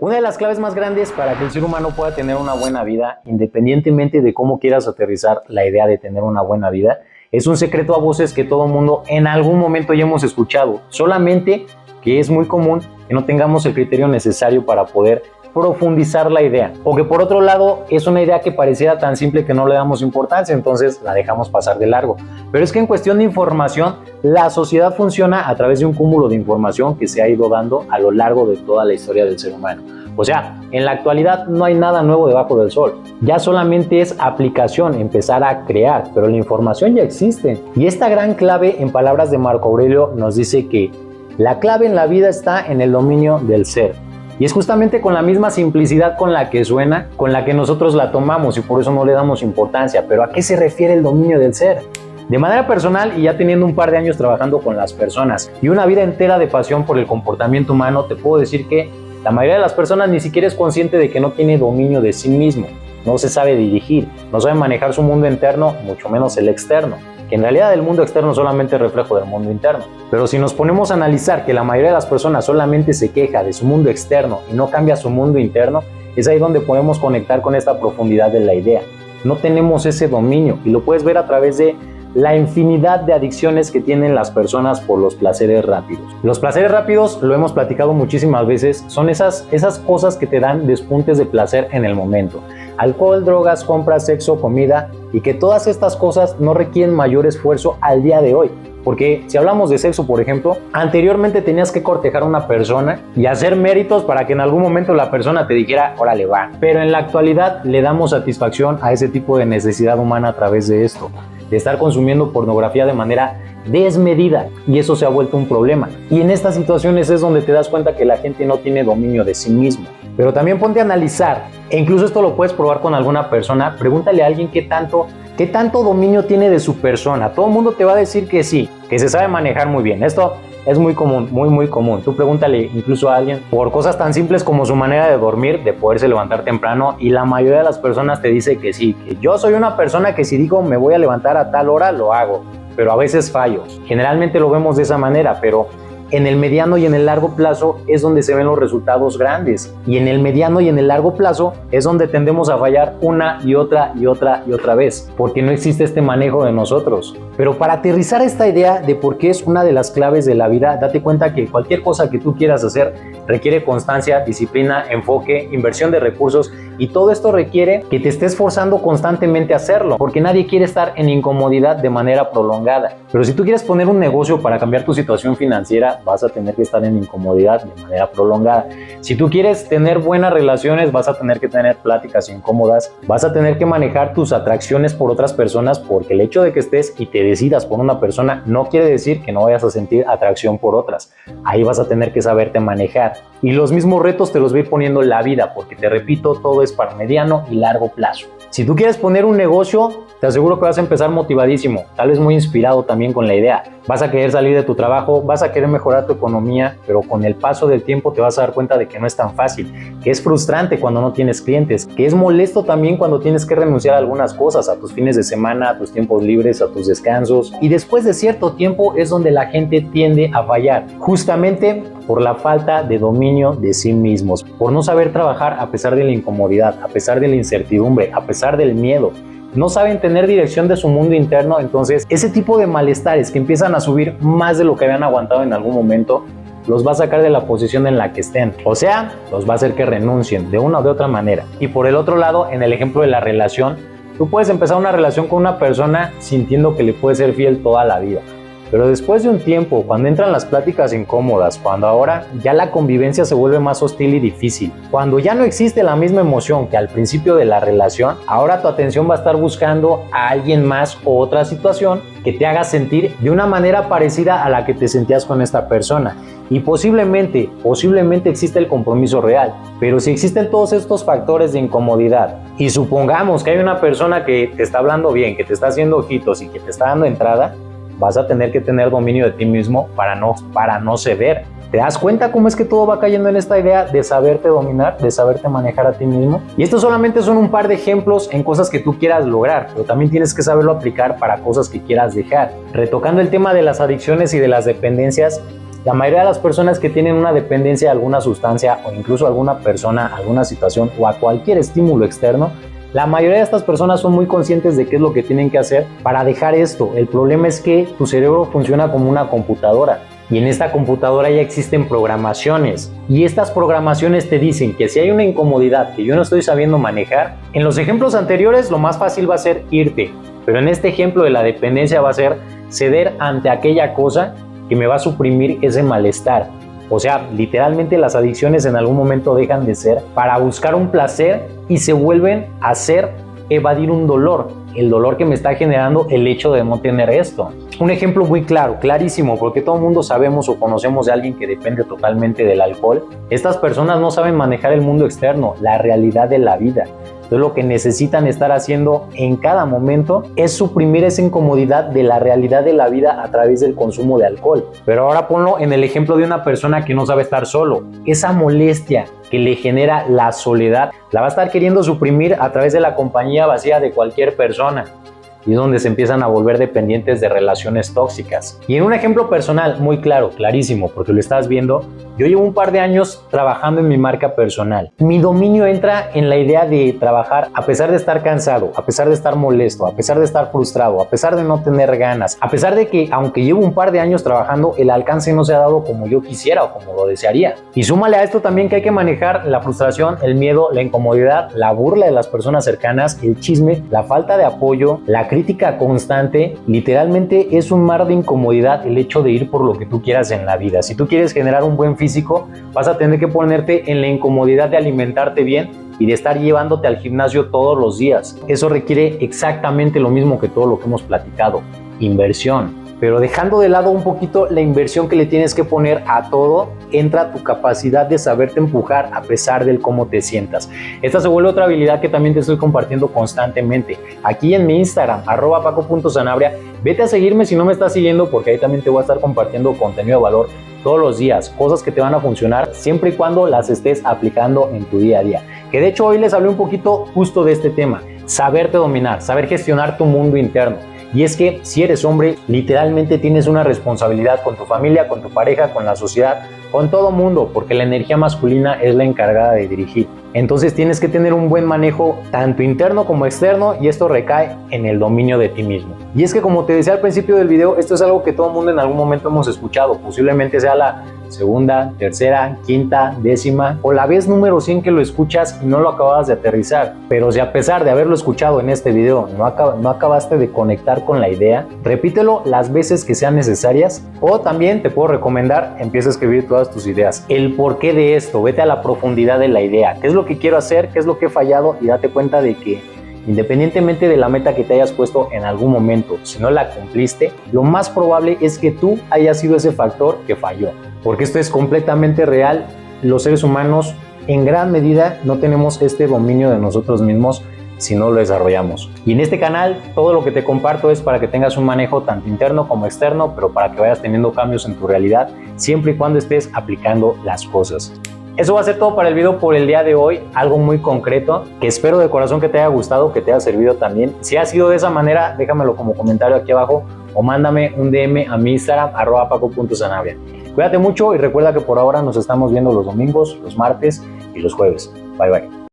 Una de las claves más grandes para que el ser humano pueda tener una buena vida, independientemente de cómo quieras aterrizar la idea de tener una buena vida, es un secreto a voces que todo mundo en algún momento ya hemos escuchado, solamente que es muy común que no tengamos el criterio necesario para poder profundizar la idea, o que por otro lado es una idea que pareciera tan simple que no le damos importancia, entonces la dejamos pasar de largo. Pero es que en cuestión de información, la sociedad funciona a través de un cúmulo de información que se ha ido dando a lo largo de toda la historia del ser humano. O sea, en la actualidad no hay nada nuevo debajo del sol, ya solamente es aplicación, empezar a crear, pero la información ya existe. Y esta gran clave, en palabras de Marco Aurelio, nos dice que la clave en la vida está en el dominio del ser. Y es justamente con la misma simplicidad con la que suena, con la que nosotros la tomamos y por eso no le damos importancia. Pero ¿a qué se refiere el dominio del ser? De manera personal y ya teniendo un par de años trabajando con las personas y una vida entera de pasión por el comportamiento humano, te puedo decir que la mayoría de las personas ni siquiera es consciente de que no tiene dominio de sí mismo, no se sabe dirigir, no sabe manejar su mundo interno, mucho menos el externo. Que en realidad el mundo externo solamente es reflejo del mundo interno. Pero si nos ponemos a analizar que la mayoría de las personas solamente se queja de su mundo externo y no cambia su mundo interno, es ahí donde podemos conectar con esta profundidad de la idea. No tenemos ese dominio y lo puedes ver a través de la infinidad de adicciones que tienen las personas por los placeres rápidos. Los placeres rápidos, lo hemos platicado muchísimas veces, son esas cosas que te dan despuntes de placer en el momento. Alcohol, drogas, compras, sexo, comida, y que todas estas cosas no requieren mayor esfuerzo al día de hoy. Porque si hablamos de sexo, por ejemplo, anteriormente tenías que cortejar a una persona y hacer méritos para que en algún momento la persona te dijera, órale va. Pero en la actualidad le damos satisfacción a ese tipo de necesidad humana a través de esto, de estar consumiendo pornografía de manera desmedida, y eso se ha vuelto un problema. Y en estas situaciones es donde te das cuenta que la gente no tiene dominio de sí mismo. Pero también ponte a analizar, e incluso esto lo puedes probar con alguna persona, pregúntale a alguien qué tanto dominio tiene de su persona. Todo el mundo te va a decir que sí, que se sabe manejar muy bien. Esto es muy común, muy común. Tú pregúntale incluso a alguien por cosas tan simples como su manera de dormir, de poderse levantar temprano, y la mayoría de las personas te dice que sí, que yo soy una persona que si digo me voy a levantar a tal hora, lo hago, pero a veces fallo. Generalmente lo vemos de esa manera, pero en el mediano y en el largo plazo es donde se ven los resultados grandes. Y en el mediano y en el largo plazo es donde tendemos a fallar una y otra vez, porque no existe este manejo de nosotros. Pero para aterrizar esta idea de por qué es una de las claves de la vida, date cuenta que cualquier cosa que tú quieras hacer requiere constancia, disciplina, enfoque, inversión de recursos, y todo esto requiere que te estés forzando constantemente a hacerlo, porque nadie quiere estar en incomodidad de manera prolongada. Pero si tú quieres poner un negocio para cambiar tu situación financiera, vas a tener que estar en incomodidad de manera prolongada. Si tú quieres tener buenas relaciones, vas a tener que tener pláticas incómodas, vas a tener que manejar tus atracciones por otras personas, porque el hecho de que estés y te decidas por una persona no quiere decir que no vayas a sentir atracción por otras. Ahí vas a tener que saberte manejar. Y los mismos retos te los va a ir poniendo la vida, porque te repito, todo es para mediano y largo plazo. Si tú quieres poner un negocio, te aseguro que vas a empezar motivadísimo, tal vez muy inspirado también con la idea. Vas a querer salir de tu trabajo, vas a querer mejorar tu economía, pero con el paso del tiempo te vas a dar cuenta de que no es tan fácil, que es frustrante cuando no tienes clientes, que es molesto también cuando tienes que renunciar a algunas cosas, a tus fines de semana, a tus tiempos libres, a tus descansos. Y después de cierto tiempo es donde la gente tiende a fallar, justamente por la falta de dominio de sí mismos, por no saber trabajar a pesar de la incomodidad, a pesar de la incertidumbre, a pesar del miedo. No saben tener dirección de su mundo interno, entonces ese tipo de malestares que empiezan a subir más de lo que habían aguantado en algún momento, los va a sacar de la posición en la que estén. O sea, los va a hacer que renuncien de una o de otra manera. Y por el otro lado, en el ejemplo de la relación, tú puedes empezar una relación con una persona sintiendo que le puedes ser fiel toda la vida. Pero después de un tiempo, cuando entran las pláticas incómodas, cuando ahora ya la convivencia se vuelve más hostil y difícil, cuando ya no existe la misma emoción que al principio de la relación, ahora tu atención va a estar buscando a alguien más o otra situación que te haga sentir de una manera parecida a la que te sentías con esta persona. Y posiblemente existe el compromiso real, pero si existen todos estos factores de incomodidad y supongamos que hay una persona que te está hablando bien, que te está haciendo ojitos y que te está dando entrada, vas a tener que tener dominio de ti mismo para no ceder. ¿Te das cuenta cómo es que todo va cayendo en esta idea de saberte dominar, de saberte manejar a ti mismo? Y estos solamente son un par de ejemplos en cosas que tú quieras lograr, pero también tienes que saberlo aplicar para cosas que quieras dejar. Retocando el tema de las adicciones y de las dependencias, La mayoría de las personas que tienen una dependencia a alguna sustancia o incluso a alguna persona, a alguna situación o a cualquier estímulo externo, la mayoría de estas personas son muy conscientes de qué es lo que tienen que hacer para dejar esto. El problema es que tu cerebro funciona como una computadora y en esta computadora ya existen programaciones y estas programaciones te dicen que si hay una incomodidad que yo no estoy sabiendo manejar, en los ejemplos anteriores lo más fácil va a ser irte, pero en este ejemplo de la dependencia va a ser ceder ante aquella cosa que me va a suprimir ese malestar. O sea, literalmente las adicciones en algún momento dejan de ser para buscar un placer y se vuelven a hacer evadir un dolor, el dolor que me está generando el hecho de no tener esto. Un ejemplo muy claro, clarísimo, porque todo el mundo sabemos o conocemos de alguien que depende totalmente del alcohol. Estas personas no saben manejar el mundo externo, la realidad de la vida. Entonces lo que necesitan estar haciendo en cada momento es suprimir esa incomodidad de la realidad de la vida a través del consumo de alcohol. Pero ahora ponlo en el ejemplo de una persona que no sabe estar solo. Esa molestia que le genera la soledad la va a estar queriendo suprimir a través de la compañía vacía de cualquier persona. Y es donde se empiezan a volver dependientes de relaciones tóxicas. Y en un ejemplo personal muy claro, clarísimo, porque lo estás viendo, yo llevo un par de años trabajando en mi marca personal. Mi dominio entra en la idea de trabajar a pesar de estar cansado, a pesar de estar molesto, a pesar de estar frustrado, a pesar de no tener ganas, a pesar de que aunque llevo un par de años trabajando, el alcance no se ha dado como yo quisiera o como lo desearía. Y súmale a esto también que hay que manejar la frustración, el miedo, la incomodidad, la burla de las personas cercanas, el chisme, la falta de apoyo, la crítica constante. Literalmente es un mar de incomodidad el hecho de ir por lo que tú quieras en la vida. Si tú quieres generar un buen físico, vas a tener que ponerte en la incomodidad de alimentarte bien y de estar llevándote al gimnasio todos los días. Eso requiere exactamente lo mismo que todo lo que hemos platicado, inversión. Pero dejando de lado un poquito la inversión que le tienes que poner a todo, entra tu capacidad de saberte empujar a pesar del cómo te sientas. Esta se vuelve otra habilidad que también te estoy compartiendo constantemente. Aquí en mi Instagram, @paco.sanabria, vete a seguirme si no me estás siguiendo, porque ahí también te voy a estar compartiendo contenido de valor todos los días, cosas que te van a funcionar siempre y cuando las estés aplicando en tu día a día. Que de hecho hoy les hablé un poquito justo de este tema, saberte dominar, saber gestionar tu mundo interno. Y es que si eres hombre, literalmente tienes una responsabilidad con tu familia, con tu pareja, con la sociedad, con todo mundo, porque la energía masculina es la encargada de dirigir. Entonces tienes que tener un buen manejo tanto interno como externo y esto recae en el dominio de ti mismo. Y es que como te decía al principio del video, esto es algo que todo el mundo en algún momento hemos escuchado, posiblemente sea la segunda, tercera, quinta, décima o la vez número 100 que lo escuchas y no lo acabas de aterrizar. Pero si a pesar de haberlo escuchado en este video no acabaste de conectar con la idea, repítelo las veces que sean necesarias o también te puedo recomendar empieza a escribir todas tus ideas. El porqué de esto, vete a la profundidad de la idea. ¿Qué es lo que quiero hacer? ¿Qué es lo que he fallado? Y date cuenta de que independientemente de la meta que te hayas puesto en algún momento, si no la cumpliste, lo más probable es que tú hayas sido ese factor que falló. Porque esto es completamente real. Los seres humanos en gran medida no tenemos este dominio de nosotros mismos si no lo desarrollamos. Y en este canal todo lo que te comparto es para que tengas un manejo tanto interno como externo, pero para que vayas teniendo cambios en tu realidad siempre y cuando estés aplicando las cosas. Eso va a ser todo para el video por el día de hoy, algo muy concreto que espero de corazón que te haya gustado, que te haya servido también. Si ha sido de esa manera, déjamelo como comentario aquí abajo o mándame un DM a mi Instagram @paco.sanabria. Cuídate mucho y recuerda que por ahora nos estamos viendo los domingos, los martes y los jueves. Bye bye.